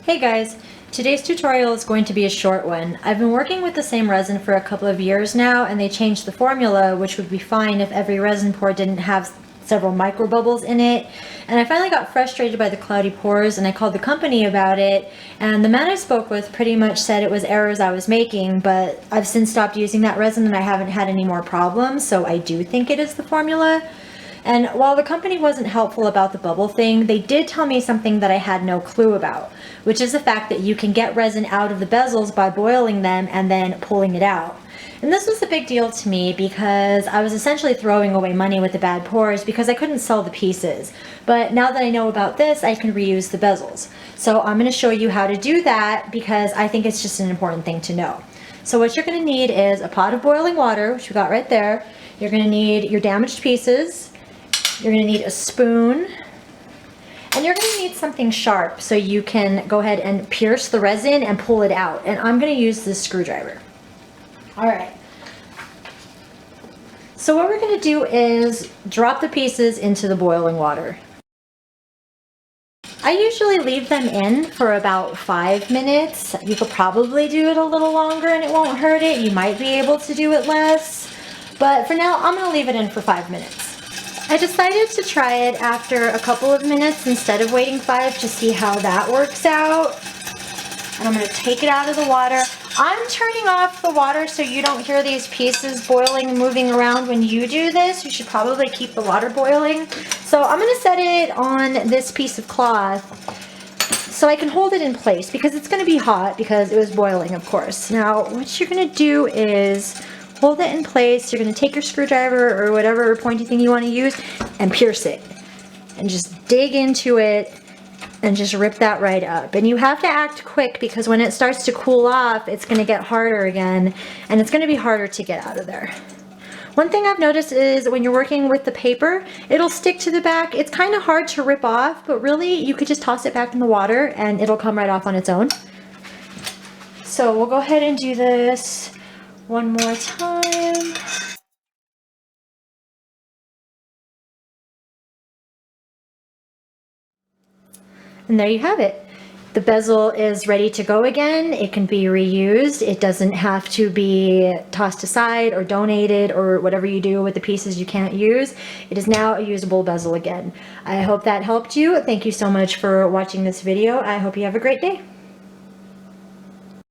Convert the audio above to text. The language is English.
Hey guys, today's tutorial is going to be a short one. I've been working with the same resin for a couple of years now, and they changed the formula, which would be fine if every resin pour didn't have several micro bubbles in it. And I finally got frustrated by the cloudy pours, and I called the company about it, and the man I spoke with pretty much said it was errors I was making, but I've since stopped using that resin and I haven't had any more problems, so I do think it is the formula. And while the company wasn't helpful about the bubble thing, they did tell me something that I had no clue about, which is the fact that you can get resin out of the bezels by boiling them and then pulling it out. And this was a big deal to me because I was essentially throwing away money with the bad pours because I couldn't sell the pieces. But now that I know about this, I can reuse the bezels. So I'm going to show you how to do that because I think it's just an important thing to know. So what you're going to need is a pot of boiling water, which we got right there. You're going to need your damaged pieces. You're going to need a spoon, and you're going to need something sharp so you can go ahead and pierce the resin and pull it out. And I'm going to use this screwdriver. All right. So what we're going to do is drop the pieces into the boiling water. I usually leave them in for about 5 minutes. You could probably do it a little longer and it won't hurt it. You might be able to do it less. But for now, I'm going to leave it in for 5 minutes. I decided to try it after a couple of minutes instead of waiting 5 to see how that works out. And I'm going to take it out of the water. I'm turning off the water so you don't hear these pieces boiling and moving around when you do this. You should probably keep the water boiling. So I'm going to set it on this piece of cloth so I can hold it in place because it's going to be hot because it was boiling, of course. Now, what you're going to do is hold it in place. You're going to take your screwdriver or whatever pointy thing you want to use and pierce it. And just dig into it and just rip that right up. And you have to act quick because when it starts to cool off, it's going to get harder again. And it's going to be harder to get out of there. One thing I've noticed is when you're working with the paper, it'll stick to the back. It's kind of hard to rip off, but really you could just toss it back in the water and it'll come right off on its own. So we'll go ahead and do this one more time. And there you have it. The bezel is ready to go again. It can be reused. It doesn't have to be tossed aside or donated or whatever you do with the pieces you can't use. It is now a usable bezel again. I hope that helped you. Thank you so much for watching this video. I hope you have a great day.